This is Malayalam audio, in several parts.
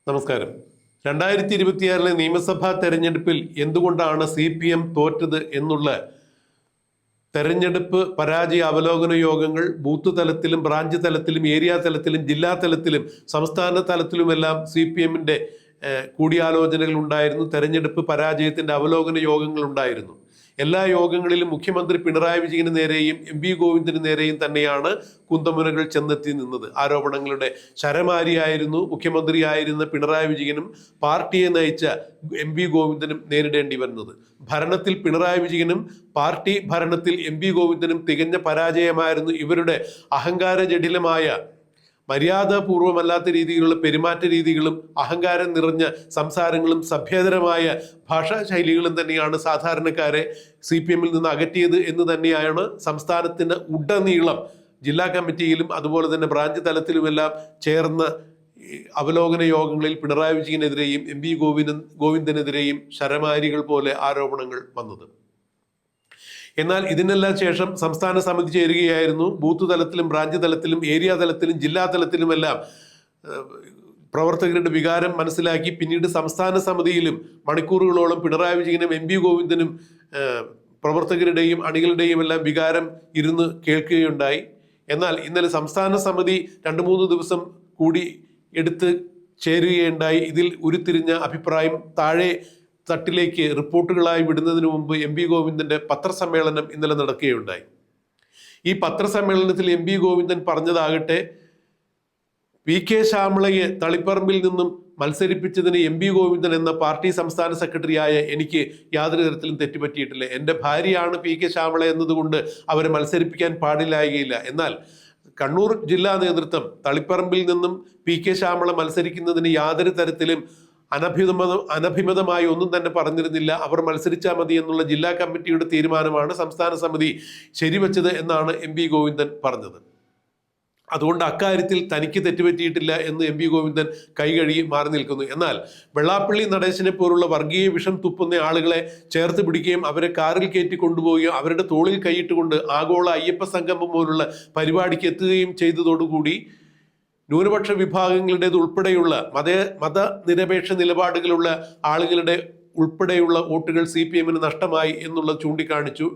നമസ്കാരം. 2026 നിയമസഭാ തെരഞ്ഞെടുപ്പിൽ എന്തുകൊണ്ടാണ് CPM തോറ്റത് എന്നുള്ള തെരഞ്ഞെടുപ്പ് പരാജയ അവലോകന യോഗങ്ങൾ ബൂത്ത് തലത്തിലും ബ്രാഞ്ച് തലത്തിലും ഏരിയ തലത്തിലും ജില്ലാ തലത്തിലും സംസ്ഥാന തലത്തിലുമെല്ലാം CPMന്റെ കൂടിയാലോചനകൾ ഉണ്ടായിരുന്നു. തെരഞ്ഞെടുപ്പ് പരാജയത്തിന്റെ അവലോകന യോഗങ്ങൾ ഉണ്ടായിരുന്നു. എല്ലാ യോഗങ്ങളിലും മുഖ്യമന്ത്രി പിണറായി വിജയന് നേരെയും MV ഗോവിന്ദന് നേരെയും തന്നെയാണ് കുന്തമുനകൾ ചെന്നെത്തി നിന്നത്. ആരോപണങ്ങളുടെ ശരമാരിയായിരുന്നു മുഖ്യമന്ത്രിയായിരുന്ന പിണറായി വിജയനും പാർട്ടിയെ നയിച്ച MV ഗോവിന്ദനും നേരിടേണ്ടി വന്നത്. ഭരണത്തിൽ പിണറായി വിജയനും പാർട്ടി ഭരണത്തിൽ MV ഗോവിന്ദനും തികഞ്ഞ പരാജയമായിരുന്നു. ഇവരുടെ അഹങ്കാര ജഡിലമായ മര്യാദാപൂർവമല്ലാത്ത രീതിയിലുള്ള പെരുമാറ്റ രീതികളും അഹങ്കാരം നിറഞ്ഞ സംസാരങ്ങളും സഭ്യതരമായ ഭാഷാ ശൈലികളും തന്നെയാണ് സാധാരണക്കാരെ CPMൽ നിന്ന് അകറ്റിയത് എന്ന് തന്നെയാണ് സംസ്ഥാനത്തിന് ഉടനീളം ജില്ലാ കമ്മിറ്റിയിലും അതുപോലെ തന്നെ ബ്രാഞ്ച് തലത്തിലുമെല്ലാം ചേർന്ന അവലോകന യോഗങ്ങളിൽ പിണറായി വിജയനെതിരെയും MV ഗോവിന്ദനെതിരെയും ശരമാരികൾ പോലെ ആരോപണങ്ങൾ വന്നത്. എന്നാൽ ഇതിനെല്ലാം ശേഷം സംസ്ഥാന സമിതി ചേരുകയായിരുന്നു. ബൂത്ത് തലത്തിലും ബ്രാഞ്ച് തലത്തിലും ഏരിയ തലത്തിലും ജില്ലാ തലത്തിലുമെല്ലാം പ്രവർത്തകരുടെ വികാരം മനസ്സിലാക്കി പിന്നീട് സംസ്ഥാന സമിതിയിലും മണിക്കൂറുകളോളം പിണറായി വിജയനും MV ഗോവിന്ദനും പ്രവർത്തകരുടെയും അണികളുടെയും എല്ലാം വികാരം ഇരുന്ന് കേൾക്കുകയുണ്ടായി. എന്നാൽ ഇന്നലെ സംസ്ഥാന സമിതി 2-3 ദിവസം കൂടി എടുത്ത് ചേരുകയുണ്ടായി. ഇതിൽ ഉരുത്തിരിഞ്ഞ അഭിപ്രായം താഴെ തട്ടിലേക്ക് റിപ്പോർട്ടുകളായി വിടുന്നതിന് മുമ്പ് MV ഗോവിന്ദന്റെ പത്രസമ്മേളനം ഇന്നലെ നടക്കുകയുണ്ടായി. ഈ പത്രസമ്മേളനത്തിൽ MV ഗോവിന്ദൻ പറഞ്ഞതാകട്ടെ, PK ശ്യാമളയെ തളിപ്പറമ്പിൽ നിന്നും മത്സരിപ്പിച്ചതിന് MV ഗോവിന്ദൻ എന്ന പാർട്ടി സംസ്ഥാന സെക്രട്ടറിയായ എനിക്ക് യാതൊരു തരത്തിലും തെറ്റുപറ്റിയിട്ടില്ല. എൻ്റെ ഭാര്യയാണ് PK ശ്യാമള എന്നതുകൊണ്ട് അവരെ മത്സരിപ്പിക്കാൻ പാടില്ലായകയില്ല. എന്നാൽ കണ്ണൂർ ജില്ലാ നേതൃത്വം തളിപ്പറമ്പിൽ നിന്നും PK ശ്യാമള മത്സരിക്കുന്നതിന് യാതൊരു തരത്തിലും അനഭിമതമായി ഒന്നും തന്നെ പറഞ്ഞിരുന്നില്ല. അവർ മത്സരിച്ചാൽ മതി എന്നുള്ള ജില്ലാ കമ്മിറ്റിയുടെ തീരുമാനമാണ് സംസ്ഥാന സമിതി ശരിവച്ചത് എന്നാണ് MV ഗോവിന്ദൻ പറഞ്ഞത്. അതുകൊണ്ട് അക്കാര്യത്തിൽ തനിക്ക് തെറ്റുപറ്റിയിട്ടില്ല എന്ന് MV ഗോവിന്ദൻ കൈകഴുകി മാറി നിൽക്കുന്നു. എന്നാൽ വെള്ളാപ്പള്ളി നടേശനെ പോലുള്ള വർഗീയ വിഷം തുപ്പുന്ന ആളുകളെ ചേർത്ത് പിടിക്കുകയും അവരെ കാറിൽ കയറ്റി കൊണ്ടുപോവുകയും അവരുടെ തോളിൽ കൈയിട്ടുകൊണ്ട് ആഗോള അയ്യപ്പ സംഗമം പോലുള്ള പരിപാടിക്ക് എത്തുകയും ചെയ്തതോടുകൂടി ന്യൂനപക്ഷ വിഭാഗങ്ങളുടേത് ഉൾപ്പെടെയുള്ള മതനിരപേക്ഷ നിലപാടുകളുള്ള ആളുകളുടെ ഉൾപ്പെടെയുള്ള വോട്ടുകൾ CPMന് നഷ്ടമായി എന്നുള്ളത് ചൂണ്ടിക്കാണിച്ചു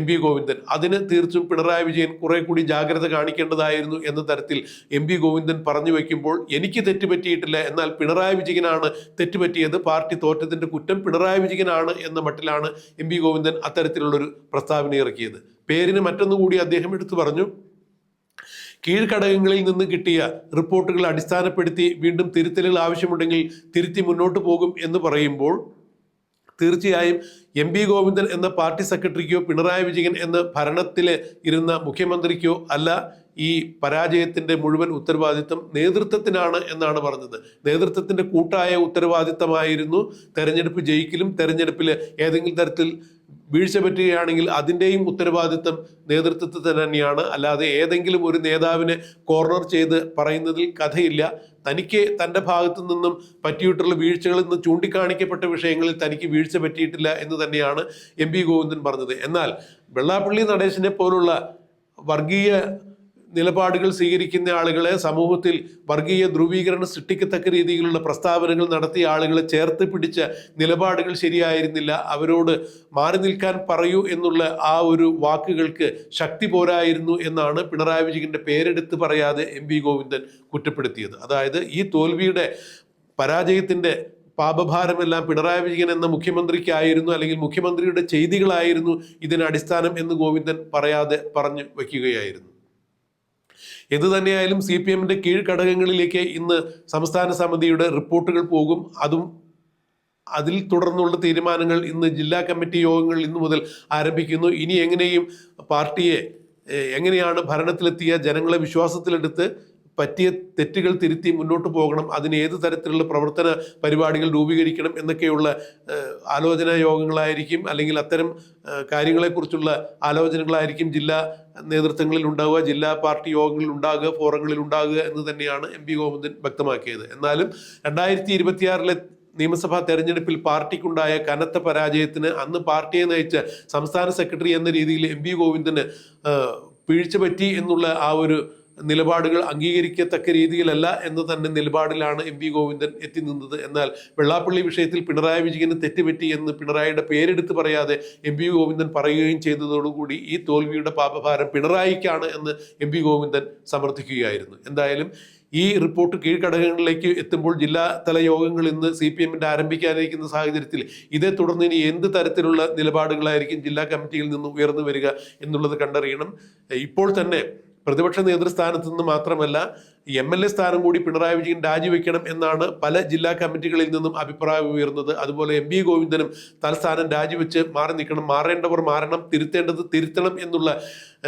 MV ഗോവിന്ദൻ. അതിന് തീർച്ചും പിണറായി വിജയൻ കുറെ കൂടി ജാഗ്രത കാണിക്കേണ്ടതായിരുന്നു എന്ന തരത്തിൽ MV ഗോവിന്ദൻ പറഞ്ഞു വയ്ക്കുമ്പോൾ എനിക്ക് തെറ്റുപറ്റിയിട്ടില്ല, എന്നാൽ പിണറായി വിജയനാണ് തെറ്റുപറ്റിയത്, പാർട്ടി തോറ്റതിന്റെ കുറ്റം പിണറായി വിജയനാണ് എന്ന മട്ടിലാണ് MV ഗോവിന്ദൻ അത്തരത്തിലുള്ളൊരു പ്രസ്താവന ഇറക്കിയത്. പേരിന് മറ്റൊന്നുകൂടി അദ്ദേഹം എടുത്തു പറഞ്ഞു. കീഴ്ഘടകങ്ങളിൽ നിന്ന് കിട്ടിയ റിപ്പോർട്ടുകൾ അടിസ്ഥാനപ്പെടുത്തി വീണ്ടും തിരുത്തലുകൾ ആവശ്യമുണ്ടെങ്കിൽ തിരുത്തി മുന്നോട്ട് പോകും എന്ന് പറയുമ്പോൾ തീർച്ചയായും MV ഗോവിന്ദൻ എന്ന പാർട്ടി സെക്രട്ടറിക്കോ പിണറായി വിജയൻ എന്ന ഭരണത്തിൽ ഇരുന്ന മുഖ്യമന്ത്രിക്കോ അല്ല ഈ പരാജയത്തിന്റെ മുഴുവൻ ഉത്തരവാദിത്വം നേതൃത്വത്തിനാണ് എന്നാണ് പറഞ്ഞത്. നേതൃത്വത്തിന്റെ കൂട്ടായ ഉത്തരവാദിത്തമായിരുന്നു തെരഞ്ഞെടുപ്പ് ജയിക്കലും തെരഞ്ഞെടുപ്പിൽ ഏതെങ്കിലും തരത്തിൽ വീഴ്ച പറ്റുകയാണെങ്കിൽ അതിൻ്റെയും ഉത്തരവാദിത്തം നേതൃത്വത്തിൽ തന്നെയാണ്. അല്ലാതെ ഏതെങ്കിലും ഒരു നേതാവിനെ കോർണർ ചെയ്ത് പറയുന്നതിൽ കഥയില്ല. തനിക്ക് തൻ്റെ ഭാഗത്തു നിന്നും പറ്റിയിട്ടുള്ള വീഴ്ചകളിൽ നിന്ന് ചൂണ്ടിക്കാണിക്കപ്പെട്ട വിഷയങ്ങളിൽ തനിക്ക് വീഴ്ച പറ്റിയിട്ടില്ല എന്ന് തന്നെയാണ് MV ഗോവിന്ദൻ പറഞ്ഞത്. എന്നാൽ വെള്ളാപ്പള്ളി നടേശനെ പോലുള്ള വർഗീയ നിലപാടുകൾ സ്വീകരിക്കുന്ന ആളുകളെ സമൂഹത്തിൽ വർഗീയ ധ്രുവീകരണം സൃഷ്ടിക്കത്തക്ക രീതിയിലുള്ള പ്രസ്താവനകൾ നടത്തിയ ആളുകളെ ചേർത്ത് പിടിച്ച നിലപാടുകൾ ശരിയായിരുന്നില്ല. അവരോട് മാറി നിൽക്കാൻ പറയൂ എന്നുള്ള ആ ഒരു വാക്കുകൾക്ക് ശക്തി പോരായിരുന്നു എന്നാണ് പിണറായി വിജയന്റെ പേരെടുത്ത് പറയാതെ MV ഗോവിന്ദൻ കുറ്റപ്പെടുത്തിയത്. അതായത് ഈ തോൽവിയുടെ പരാജയത്തിന്റെ പാപഭാരമെല്ലാം പിണറായി വിജയൻ എന്ന മുഖ്യമന്ത്രിക്കായിരുന്നു, അല്ലെങ്കിൽ മുഖ്യമന്ത്രിയുടെ ചെയ്തികളായിരുന്നു ഇതിന് അടിസ്ഥാനം എന്ന് ഗോവിന്ദൻ പറയാതെ പറഞ്ഞു വയ്ക്കുകയായിരുന്നു. എന്ത് തന്നെയായാലും CPMന്റെ കീഴ്ഘടകങ്ങളിലേക്ക് ഇന്ന് സംസ്ഥാന സമിതിയുടെ റിപ്പോർട്ടുകൾ പോകും. അതിൽ തുടർന്നുള്ള തീരുമാനങ്ങൾ ഇന്ന് ജില്ലാ കമ്മിറ്റി യോഗങ്ങൾ ഇന്നു മുതൽ ആരംഭിക്കുന്നു. ഇനി എങ്ങനെയും പാർട്ടിയെ എങ്ങനെയാണ് ഭരണത്തിലെത്തിയ ജനങ്ങളെ വിശ്വാസത്തിലെടുത്ത് പറ്റിയ തെറ്റുകൾ തിരുത്തി മുന്നോട്ട് പോകണം, അതിന് ഏത് തരത്തിലുള്ള പ്രവർത്തന പരിപാടികൾ രൂപീകരിക്കണം എന്നൊക്കെയുള്ള ആലോചനാ യോഗങ്ങളായിരിക്കും, അല്ലെങ്കിൽ അത്തരം കാര്യങ്ങളെക്കുറിച്ചുള്ള ആലോചനകളായിരിക്കും ജില്ലാ നേതൃത്വങ്ങളിൽ ഉണ്ടാവുക, ജില്ലാ പാർട്ടി യോഗങ്ങളിൽ ഉണ്ടാകുക, ഫോറങ്ങളിൽ ഉണ്ടാകുക എന്ന് തന്നെയാണ് MV ഗോവിന്ദൻ വ്യക്തമാക്കിയത്. എന്നാലും 2026 നിയമസഭാ തെരഞ്ഞെടുപ്പിൽ പാർട്ടിക്കുണ്ടായ കനത്ത പരാജയത്തിന് അന്ന് പാർട്ടിയെ നയിച്ച സംസ്ഥാന സെക്രട്ടറി എന്ന രീതിയിൽ MV ഗോവിന്ദന് വീഴ്ച പറ്റി എന്നുള്ള ആ ഒരു നിലപാടുകൾ അംഗീകരിക്കത്തക്ക രീതിയിലല്ല എന്ന് തന്നെ നിലപാടിലാണ് എം വി ഗോവിന്ദൻ എത്തി നിന്നത്. എന്നാൽ വെള്ളാപ്പള്ളി വിഷയത്തിൽ പിണറായി വിജയന് തെറ്റുപറ്റി എന്ന് പിണറായിയുടെ പേരെടുത്ത് പറയാതെ എം വി ഗോവിന്ദൻ പറയുകയും ചെയ്തതോടുകൂടി ഈ തോൽവിയുടെ പാപഭാരം പിണറായിക്കാണ് എന്ന് എം വി ഗോവിന്ദൻ സമർത്ഥിക്കുകയായിരുന്നു. എന്തായാലും ഈ റിപ്പോർട്ട് കീഴ്ഘടകങ്ങളിലേക്ക് എത്തുമ്പോൾ ജില്ലാതല യോഗങ്ങൾ ഇന്ന് CPM ആരംഭിക്കാനിരിക്കുന്ന സാഹചര്യത്തിൽ ഇതേ തുടർന്ന് ഇനി എന്ത് തരത്തിലുള്ള നിലപാടുകളായിരിക്കും ജില്ലാ കമ്മിറ്റിയിൽ നിന്ന് ഉയർന്നു വരിക എന്നുള്ളത് കണ്ടറിയണം. ഇപ്പോൾ തന്നെ പ്രതിപക്ഷ നേതൃസ്ഥാനത്ത് നിന്ന് മാത്രമല്ല MLA സ്ഥാനം കൂടി പിണറായി വിജയൻ രാജിവെക്കണം എന്നാണ് പല ജില്ലാ കമ്മിറ്റികളിൽ നിന്നും അഭിപ്രായം ഉയർന്നത്. അതുപോലെ എം വി ഗോവിന്ദനും തൽസ്ഥാനം രാജിവെച്ച് മാറി നിൽക്കണം, മാറേണ്ടവർ മാറണം, തിരുത്തേണ്ടത് തിരുത്തണം എന്നുള്ള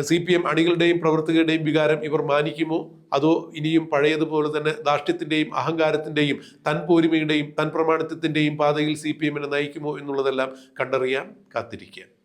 CPM അണികളുടെയും പ്രവർത്തകരുടെയും വികാരം ഇവർ മാനിക്കുമോ, അതോ ഇനിയും പഴയതുപോലെ തന്നെ ധാർഷ്ട്യത്തിന്റെയും അഹങ്കാരത്തിന്റെയും തൻ പോരിമയുടെയും തൻ പ്രമാണിത്വത്തിന്റെയും പാതയിൽ CPM നയിക്കുമോ എന്നുള്ളതെല്ലാം കണ്ടറിയാൻ കാത്തിരിക്കുക.